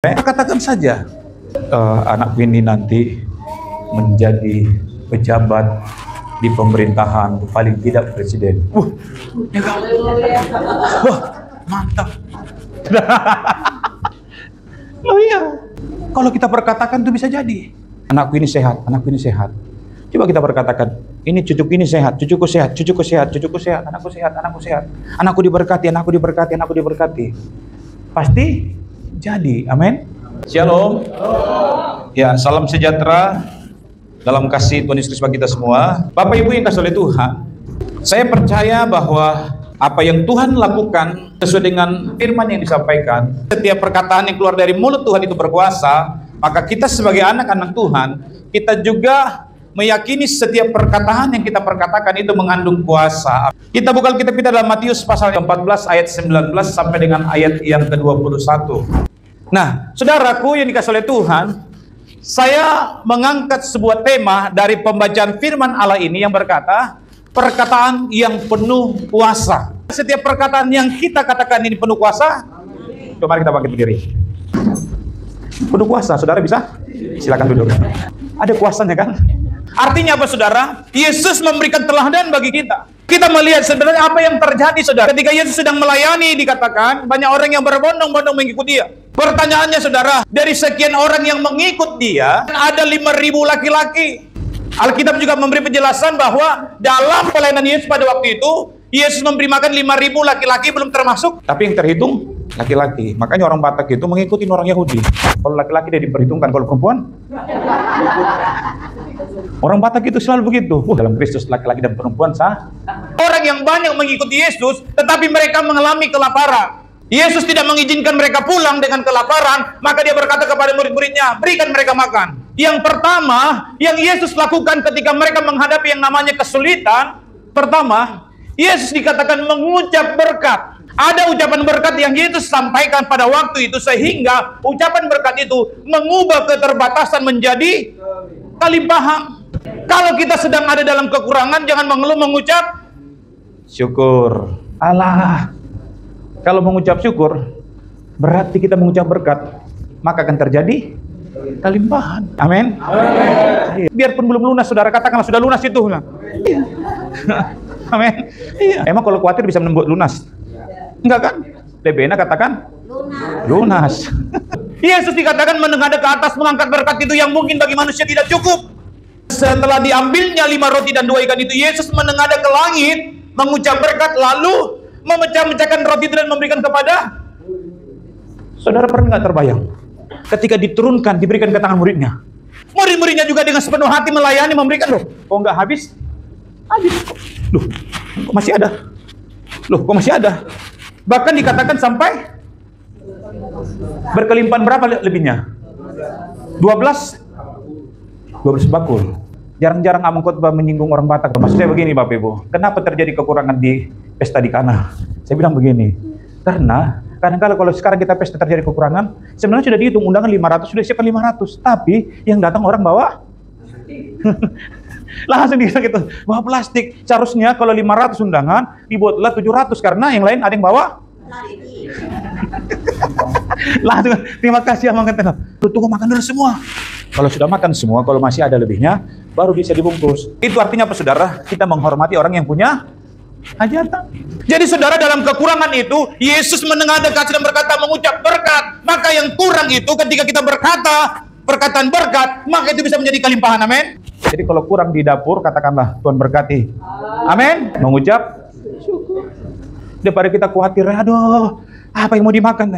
Katakan saja, anakku ini nanti menjadi pejabat di pemerintahan, paling tidak presiden. Wah, mantap. Oh iya, kalau kita perkatakan itu bisa jadi. Anakku ini sehat, anakku ini sehat. Coba kita perkatakan, ini cucuku ini sehat, cucuku sehat, cucuku sehat, cucuku sehat, anakku sehat, anakku sehat. Anakku diberkati, anakku diberkati, anakku diberkati. Pasti jadi, amin. Shalom. Ya, salam sejahtera dalam kasih Tuhan Yesus bagi kita semua. Bapak Ibu yang kasih oleh Tuhan, saya percaya bahwa apa yang Tuhan lakukan sesuai dengan firman yang disampaikan, setiap perkataan yang keluar dari mulut Tuhan itu berkuasa. Maka kita sebagai anak-anak Tuhan, kita juga meyakini setiap perkataan yang kita perkatakan itu mengandung kuasa. Kita buka kitab kita dalam Matius pasal 14 ayat 19 sampai dengan ayat yang ke-21. Nah, saudaraku yang dikasihi oleh Tuhan, saya mengangkat sebuah tema dari pembacaan firman Allah ini yang berkata, perkataan yang penuh kuasa. Setiap perkataan yang kita katakan ini penuh kuasa. Coba kita bangkit berdiri. Penuh kuasa, saudara bisa? Silakan duduk. Ada kuasanya kan? Artinya apa, saudara? Yesus memberikan teladan bagi kita. Kita melihat sebenarnya apa yang terjadi, saudara. Ketika Yesus sedang melayani, dikatakan banyak orang yang berbondong-bondong mengikuti dia. Pertanyaannya, saudara, dari sekian orang yang mengikut dia, ada 5.000 laki-laki. Alkitab juga memberi penjelasan bahwa dalam pelayanan Yesus pada waktu itu, Yesus memberi makan 5.000 laki-laki belum termasuk. Tapi yang terhitung laki-laki. Makanya orang Batak itu mengikuti orang Yahudi. Kalau laki-laki dia diperhitungkan, kalau perempuan orang Batak itu selalu begitu. Dalam Kristus laki-laki dan perempuan sah. Orang yang banyak mengikuti Yesus, tetapi mereka mengalami kelaparan. Yesus tidak mengizinkan mereka pulang dengan kelaparan, maka dia berkata kepada murid-muridnya, berikan mereka makan. Yang pertama, yang Yesus lakukan ketika mereka menghadapi yang namanya kesulitan, pertama, Yesus dikatakan mengucap berkat. Ada ucapan berkat yang Yesus sampaikan pada waktu itu, sehingga ucapan berkat itu mengubah keterbatasan menjadi kelimpahan. Kalau kita sedang ada dalam kekurangan, jangan mengeluh, mengucap syukur. Allah. Kalau mengucap syukur, berarti kita mengucap berkat, maka akan terjadi kelimpahan. Amin. Biarpun belum lunas, saudara katakanlah sudah lunas itu. Iya. Amin. Iya. Emang kalau khawatir bisa membuat lunas? Enggak kan? Lebih enak katakan lunas. Yesus dikatakan menengadah ke atas mengangkat berkat itu yang mungkin bagi manusia tidak cukup. Setelah diambilnya 5 roti dan 2 ikan itu, Yesus menengadah ke langit, mengucap berkat, lalu memecah-mecahkan roti itu dan memberikan kepada. Saudara pernah nggak terbayang ketika diturunkan, diberikan ke tangan muridnya? Murid-muridnya juga dengan sepenuh hati melayani, memberikan. Loh, kok nggak habis? Habis. Loh, kok masih ada? Loh, kok masih ada? Bahkan dikatakan sampai berkelimpahan. Berapa lebihnya? 12 bakul. Jarang-jarang amang khotbah menyinggung orang Batak. Maksudnya begini, Bapak Ibu, kenapa terjadi kekurangan di pesta di Kana? Saya bilang begini, karena kadang-kadang kalau sekarang kita pesta terjadi kekurangan, sebenarnya sudah dihitung undangan 500, sudah siapkan 500, tapi yang datang orang bawa langsung bisa gitu, bawa plastik. Seharusnya kalau 500 undangan dibuatlah 700, karena yang lain ada yang bawa langsung. Terima kasih Amang Kenten. Tunggu makan dulu semua. Kalau sudah makan semua, kalau masih ada lebihnya, baru bisa dibungkus. Itu artinya apa, saudara? Kita menghormati orang yang punya hajatan. Jadi saudara, dalam kekurangan itu, Yesus menengadah ke atas dan berkata, mengucap berkat. Maka yang kurang itu ketika kita berkata perkataan berkat, maka itu bisa menjadi kelimpahan. Amin. Jadi kalau kurang di dapur, katakanlah Tuhan berkati. Amin. Mengucap syukur. Daripada kita khawatir, aduh, apa yang mau dimakan?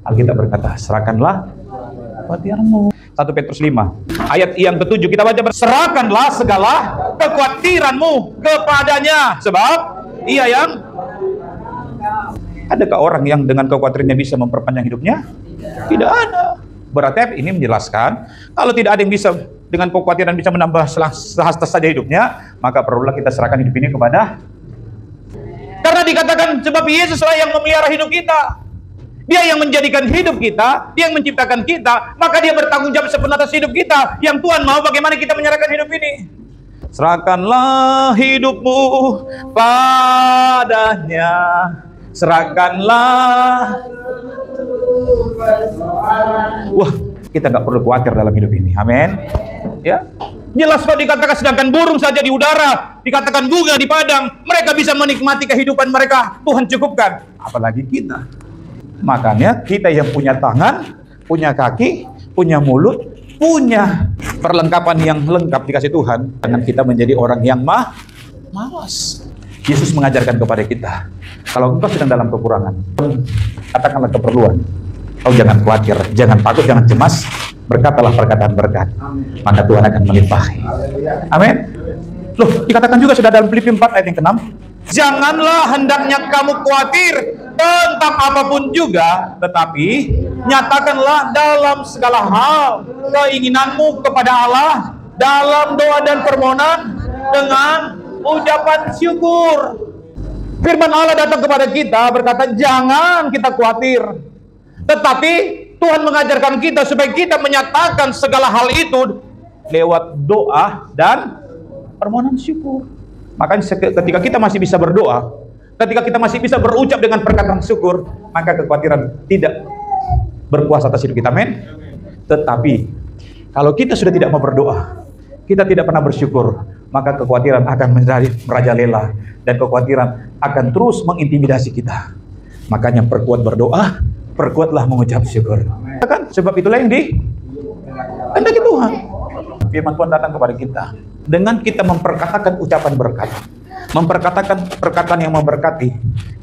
Alkitab berkata, serahkanlah kekhawatiranmu. 1 Petrus 5 ayat yang ke-7 kita baca, serahkanlah segala kekhawatiranmu kepadanya, sebab ia yang. Adakah orang yang dengan kekhawatirannya bisa memperpanjang hidupnya? Tidak ada. Berarti ini menjelaskan kalau tidak ada yang bisa dengan kekhawatiran bisa menambah sehasta saja hidupnya, maka perlulah kita serahkan hidup ini kepada. Karena dikatakan sebab Yesuslah yang memelihara hidup kita. Dia yang menjadikan hidup kita, dia yang menciptakan kita, maka dia bertanggung jawab sepenuh atas hidup kita. Yang Tuhan mau bagaimana kita menyerahkan hidup ini. Serahkanlah hidupmu padanya, serahkanlah. Wah, kita nggak perlu khawatir dalam hidup ini. Amin. Ya, jelas kok dikatakan sedangkan burung saja di udara, dikatakan bunga di padang, mereka bisa menikmati kehidupan mereka. Tuhan cukupkan. Apalagi kita. Makanya kita yang punya tangan, punya kaki, punya mulut, punya perlengkapan yang lengkap dikasih Tuhan, jangan kita menjadi orang yang malas. Yesus mengajarkan kepada kita, kalau engkau sedang dalam kekurangan, katakanlah keperluan. Kau jangan khawatir, jangan takut, jangan cemas. Berkatalah perkataan berkat, maka Tuhan akan melimpahi. Amin. Loh, dikatakan juga sudah dalam Filipi 4 ayat yang ke-6, janganlah hendaknya kamu khawatir tentang apapun juga, tetapi nyatakanlah dalam segala hal keinginanmu kepada Allah dalam doa dan permohonan dengan ucapan syukur. Firman Allah datang kepada kita berkata, jangan kita khawatir. Tetapi Tuhan mengajarkan kita supaya kita menyatakan segala hal itu lewat doa dan permohonan syukur. Makanya ketika kita masih bisa berdoa, ketika kita masih bisa berucap dengan perkataan syukur, maka kekhawatiran tidak berkuasa atas hidup kita. Amin. Tetapi kalau kita sudah tidak mau berdoa, kita tidak pernah bersyukur, maka kekhawatiran akan menjadi merajalela dan kekhawatiran akan terus mengintimidasi kita. Makanya perkuat berdoa, perkuatlah mengucap syukur. Kan sebab itulah yang dikehendaki Tuhan. Firman Tuhan datang kepada kita dengan kita memperkatakan ucapan berkat, memperkatakan perkataan yang memberkati.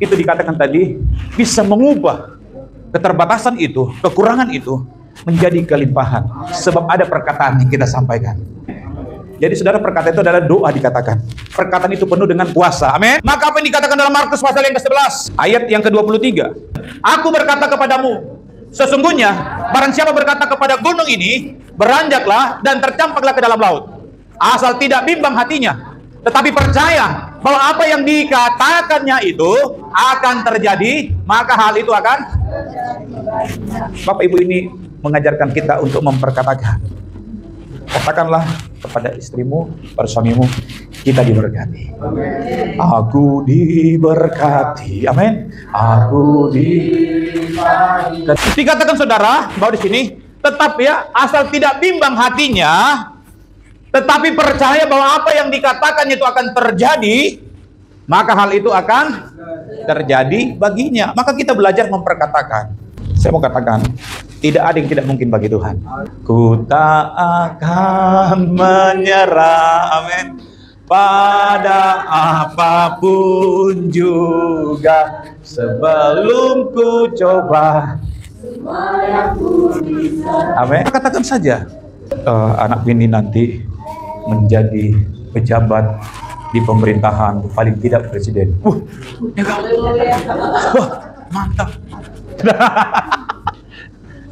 Itu dikatakan tadi bisa mengubah keterbatasan itu, kekurangan itu menjadi kelimpahan. Sebab ada perkataan yang kita sampaikan. Jadi saudara, perkataan itu adalah doa dikatakan. Perkataan itu penuh dengan kuasa. Amin. Maka apa yang dikatakan dalam Markus pasal yang ke-11 ayat yang ke-23? Aku berkata kepadamu, sesungguhnya barang siapa berkata kepada gunung ini, beranjaklah dan tercampaklah ke dalam laut, asal tidak bimbang hatinya, tetapi percaya bahwa apa yang dikatakannya itu akan terjadi, maka hal itu akan. Bapak Ibu ini mengajarkan kita untuk memperkatakan. Katakanlah kepada istrimu, pada suamimu, kita diberkati. Aku diberkati. Amin. Aku diberkati. Dikatakan saudara bahwa di sini tetap ya, asal tidak bimbang hatinya, tetapi percaya bahwa apa yang dikatakan itu akan terjadi, maka hal itu akan terjadi baginya. Maka kita belajar memperkatakan. Saya mau katakan, tidak ada yang tidak mungkin bagi Tuhan. Ku tak akan menyerah, amin, pada apapun juga sebelum ku coba. Amin. Katakan saja, anak ini nanti menjadi pejabat di pemerintahan, paling tidak presiden. Wah, mantap.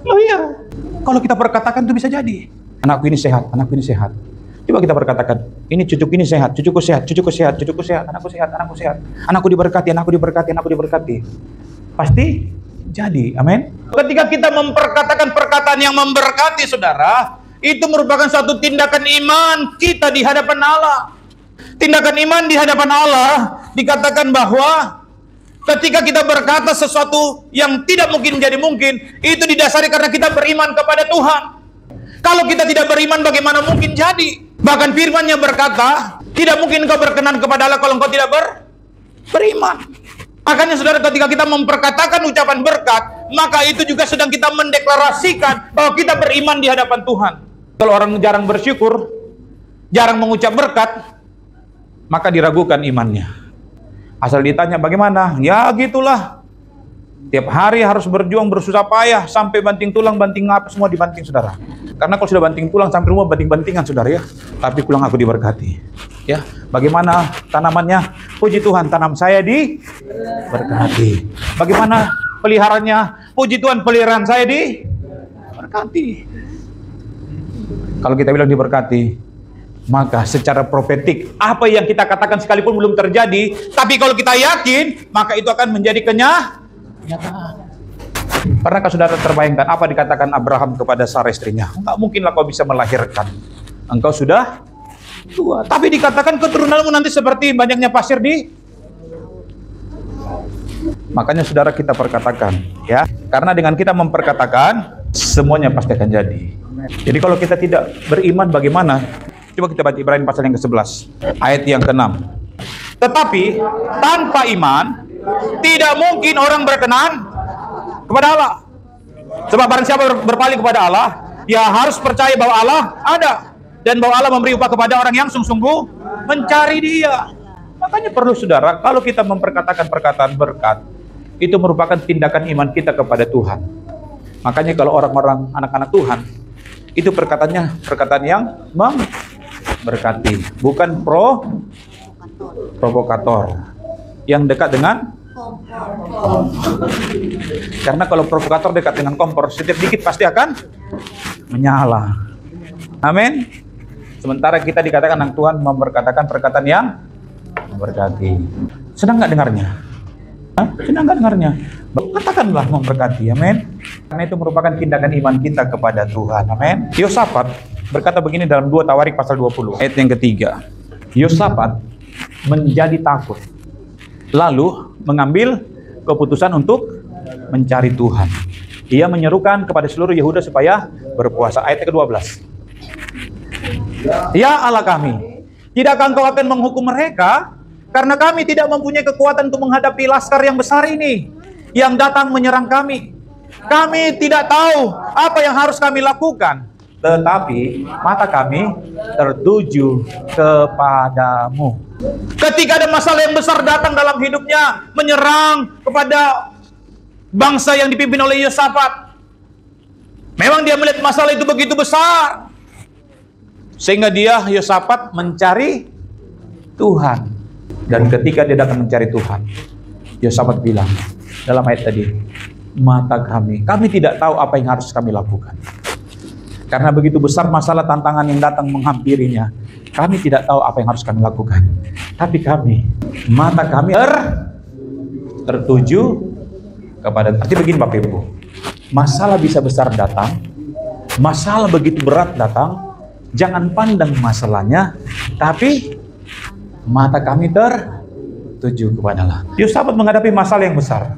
Oh iya, kalau kita perkatakan itu bisa jadi. Anakku ini sehat, anakku ini sehat. Coba kita perkatakan, ini cucuku ini sehat, cucuku sehat, cucuku sehat, cucuku sehat, anakku sehat, anakku sehat. Anakku diberkati, anakku diberkati, anakku diberkati. Pasti jadi, amin. Ketika kita memperkatakan perkataan yang memberkati, saudara, itu merupakan suatu tindakan iman kita di hadapan Allah. Tindakan iman di hadapan Allah dikatakan bahwa ketika kita berkata sesuatu yang tidak mungkin menjadi mungkin, itu didasari karena kita beriman kepada Tuhan. Kalau kita tidak beriman, bagaimana mungkin jadi? Bahkan firman-Nya berkata, tidak mungkin engkau berkenan kepada Allah kalau engkau tidak beriman. Makanya saudara, ketika kita memperkatakan ucapan berkat, maka itu juga sedang kita mendeklarasikan bahwa kita beriman di hadapan Tuhan. Kalau orang jarang bersyukur, jarang mengucap berkat, maka diragukan imannya. Asal ditanya bagaimana? Ya gitulah. Tiap hari harus berjuang, bersusah payah, sampai banting tulang, banting apa, semua dibanting saudara. Karena kalau sudah banting tulang, sampai rumah banting-bantingan saudara ya. Tapi pulang aku diberkati. Ya, bagaimana tanamannya? Puji Tuhan, tanam saya diberkati. Bagaimana peliharaannya? Puji Tuhan, peliharaan saya diberkati. Kalau kita bilang diberkati, maka secara profetik, apa yang kita katakan sekalipun belum terjadi, tapi kalau kita yakin, maka itu akan menjadi kenyataan. Pernahkah saudara terbayangkan apa dikatakan Abraham kepada Sarah istrinya? Enggak mungkinlah kau bisa melahirkan, engkau sudah tua. Tapi dikatakan keturunanmu nanti seperti banyaknya pasir di Makanya saudara kita perkatakan, ya. Karena dengan kita memperkatakan, semuanya pasti akan jadi. Jadi kalau kita tidak beriman bagaimana? Coba kita baca Ibrani pasal yang ke-11, ayat yang ke-6. Tetapi tanpa iman, tidak mungkin orang berkenan kepada Allah. Sebab barang siapa berpaling kepada Allah, ya harus percaya bahwa Allah ada. Dan bahwa Allah memberi upah kepada orang yang sungguh-sungguh mencari Dia. Makanya perlu saudara, kalau kita memperkatakan perkataan berkat, itu merupakan tindakan iman kita kepada Tuhan. Makanya kalau orang-orang anak-anak Tuhan, itu perkataannya perkataan yang memberkati, bukan provokator, yang dekat dengan karena kalau provokator dekat dengan kompor, setiap dikit pasti akan menyala. Amin. Sementara kita dikatakan anak Tuhan memperkatakan perkataan yang memberkati. Senang nggak dengarnya? Senang nggak dengarnya? Katakanlah memberkati. Amin. Karena itu merupakan tindakan iman kita kepada Tuhan. Amin. Yosafat berkata begini dalam 2 Tawarik pasal 20 ayat yang ketiga. Yosafat menjadi takut, lalu mengambil keputusan untuk mencari Tuhan. Ia menyerukan kepada seluruh Yehuda supaya berpuasa. Ayat ke-12. Ya Allah kami, tidakkah Engkau akan menghukum mereka? Karena kami tidak mempunyai kekuatan untuk menghadapi laskar yang besar ini yang datang menyerang kami. Kami tidak tahu apa yang harus kami lakukan, tetapi mata kami tertuju kepadamu. Ketika ada masalah yang besar datang dalam hidupnya, menyerang kepada bangsa yang dipimpin oleh Yosafat, memang dia melihat masalah itu begitu besar, sehingga Yosafat mencari Tuhan. Dan ketika dia datang mencari Tuhan, Yosafat bilang dalam ayat tadi, mata kami tidak tahu apa yang harus kami lakukan. Karena begitu besar masalah tantangan yang datang menghampirinya, kami tidak tahu apa yang harus kami lakukan. Tapi mata kami tertuju kepada. Arti begini Bapak Ibu, masalah bisa besar datang, masalah begitu berat datang, jangan pandang masalahnya, tapi mata kami tertuju kepada Allah. Yosafat menghadapi masalah yang besar,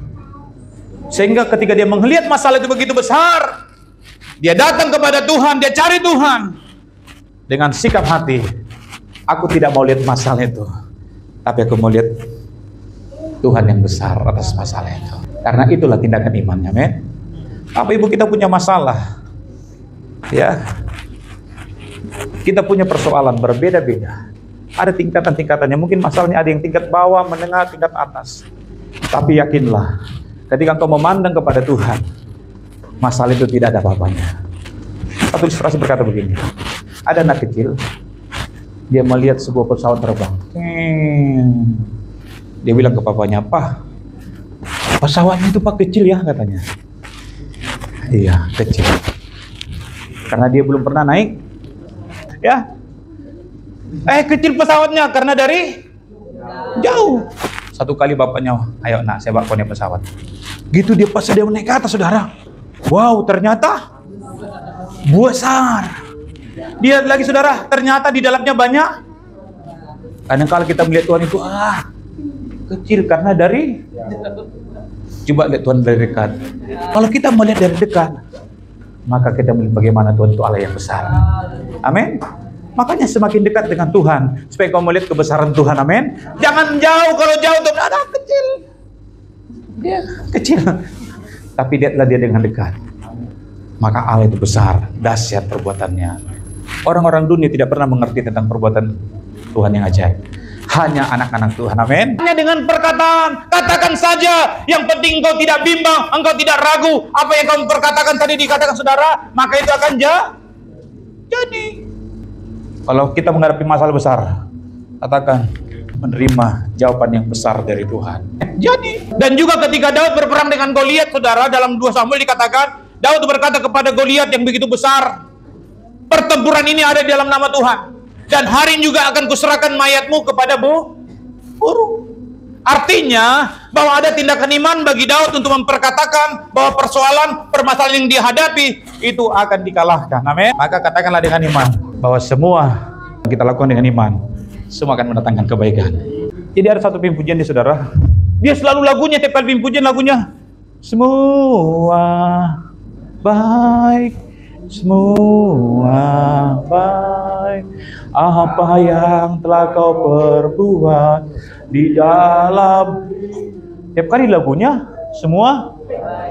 sehingga ketika dia melihat masalah itu begitu besar, dia datang kepada Tuhan, dia cari Tuhan dengan sikap hati, aku tidak mau lihat masalah itu, tapi aku mau lihat Tuhan yang besar atas masalah itu. Karena itulah tindakan imannya, men. Bapak Ibu, kita punya masalah, ya, kita punya persoalan berbeda-beda. Ada tingkatan-tingkatannya. Mungkin masalahnya ada yang tingkat bawah, menengah, tingkat atas. Tapi yakinlah, ketika engkau memandang kepada Tuhan, masalah itu tidak ada apa-apanya. Satu ilustrasi berkata begini. Ada anak kecil, dia melihat sebuah pesawat terbang. Dia bilang ke papanya, "Pak, pesawatnya itu Pak kecil ya," katanya. Iya, kecil. Karena dia belum pernah naik. Ya. Kecil pesawatnya karena dari jauh. Satu kali bapaknya, "Ayo nak, saya bawa naik pesawat." Gitu dia pas dia naik ke atas, saudara. Wow, ternyata besar. Dia lagi, saudara, ternyata di dalamnya banyak. Kadang-kala kita melihat Tuhan itu kecil karena dari. Coba lihat Tuhan dari dekat. Kalau kita melihat dari dekat, maka kita melihat bagaimana Tuhan itu Allah yang besar. Amin. Makanya semakin dekat dengan Tuhan, supaya kau melihat kebesaran Tuhan. Amin. Jangan jauh. Kalau jauh Tuhan ada kecil. Dia kecil. Tapi lihatlah dia dengan dekat. Maka Allah itu besar, dahsyat perbuatannya. Orang-orang dunia tidak pernah mengerti tentang perbuatan Tuhan yang ajaib. Hanya anak-anak Tuhan. Amin. Hanya dengan perkataan, katakan saja. Yang penting engkau tidak bimbang, engkau tidak ragu. Apa yang kamu perkatakan tadi dikatakan saudara, maka itu akan jadi. Kalau kita menghadapi masalah besar, katakan menerima jawaban yang besar dari Tuhan. Jadi. Dan juga ketika Daud berperang dengan Goliat, saudara, dalam 2 Samuel dikatakan, Daud berkata kepada Goliat yang begitu besar, pertempuran ini ada di dalam nama Tuhan. Dan hari ini juga akan kuserahkan mayatmu kepada burung. Artinya bahwa ada tindakan iman bagi Daud untuk memperkatakan bahwa permasalahan yang dihadapi itu akan dikalahkan. Amin. Maka katakanlah dengan iman bahwa semua yang kita lakukan dengan iman, semua akan mendatangkan kebaikan. Jadi ada satu pujian di saudara, Dia selalu lagunya, tiap kali pimpin pujian lagunya, semua baik, semua baik, apa yang telah kau perbuat di dalam. Tiap kali lagunya semua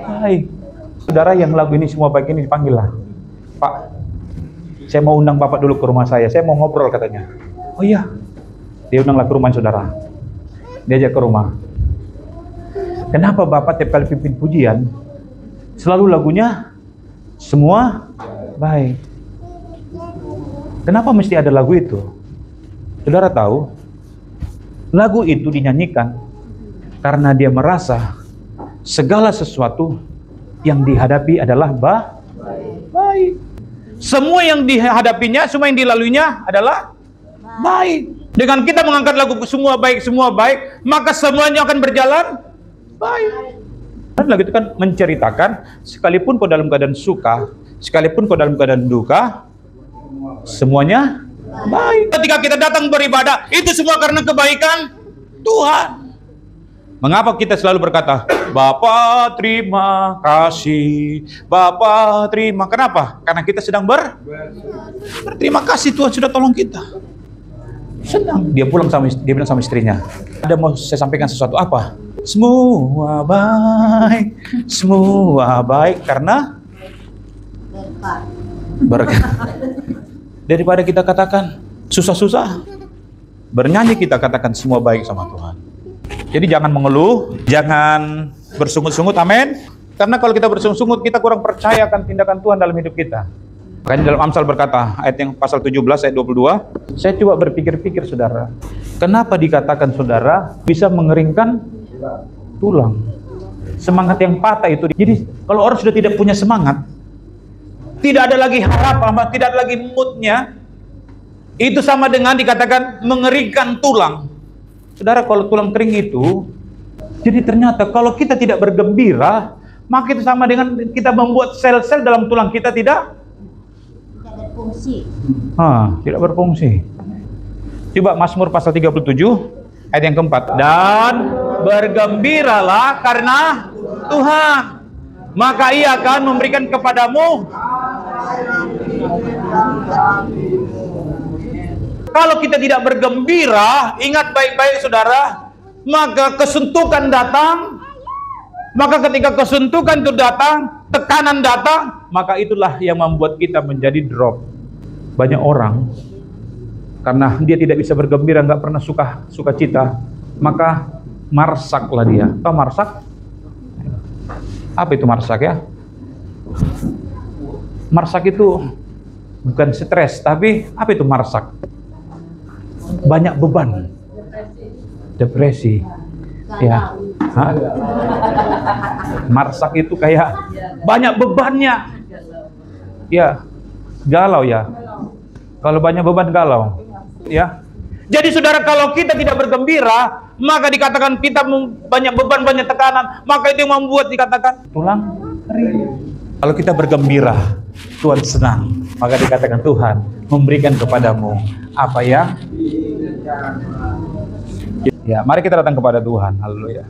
baik. Saudara yang lagu ini semua baik ini dipanggil lah, Pak, saya mau undang Bapak dulu ke rumah saya mau ngobrol katanya. Oh iya, dia undanglah ke rumah saudara, diajak ke rumah. Kenapa Bapak tiap kali pimpin pujian selalu lagunya semua baik? Kenapa mesti ada lagu itu? Saudara tahu, lagu itu dinyanyikan karena dia merasa segala sesuatu yang dihadapi adalah baik. Semua yang dihadapinya, semua yang dilaluinya adalah baik. Dengan kita mengangkat lagu semua baik, maka semuanya akan berjalan baik. Dan lagu itu kan menceritakan, sekalipun kau dalam keadaan suka, sekalipun kau dalam keadaan duka, semuanya baik. Ketika kita datang beribadah, itu semua karena kebaikan Tuhan. Mengapa kita selalu berkata, Bapa terima kasih, Bapa terima. Kenapa? Karena kita sedang berterima kasih Tuhan sudah tolong kita. Senang. Dia bilang sama istrinya, ada mau saya sampaikan sesuatu apa? Semua baik karena berkat. Daripada kita katakan susah-susah, bernyanyi kita katakan semua baik sama Tuhan. Jadi jangan mengeluh, jangan bersungut-sungut, amin. Karena kalau kita bersungut-sungut, kita kurang percaya akan tindakan Tuhan dalam hidup kita. Makanya dalam Amsal berkata, ayat yang pasal 17, ayat 22, saya coba berpikir-pikir saudara, kenapa dikatakan saudara bisa mengeringkan tulang? Semangat yang patah itu. Jadi kalau orang sudah tidak punya semangat, tidak ada lagi harapan, tidak ada lagi moodnya, itu sama dengan dikatakan mengeringkan tulang. Saudara, kalau tulang kering itu, jadi ternyata kalau kita tidak bergembira, maka itu sama dengan kita membuat sel-sel dalam tulang kita tidak berfungsi. Tidak berfungsi. Coba Mazmur pasal 37 ayat yang keempat. Dan bergembiralah karena Tuhan, maka Ia akan memberikan kepadamu. Kalau kita tidak bergembira, ingat baik-baik saudara, maka kesuntukan datang. Maka ketika kesuntukan itu datang, tekanan datang, maka itulah yang membuat kita menjadi drop. Banyak orang karena dia tidak bisa bergembira, nggak pernah suka cita, maka marsaklah dia. Tahu marsak? Apa itu marsak ya? Marsak itu bukan stres, tapi apa itu marsak? Banyak beban, depresi, ya. Marsak itu kayak banyak bebannya, ya, galau ya. Kalau banyak beban galau, ya. Jadi saudara, kalau kita tidak bergembira, maka dikatakan kita banyak beban, banyak tekanan, maka itu yang membuat dikatakan tulang kering. Kalau kita bergembira, Tuhan senang, maka dikatakan Tuhan memberikan kepadamu apa yang. Ya, mari kita datang kepada Tuhan. Haleluya.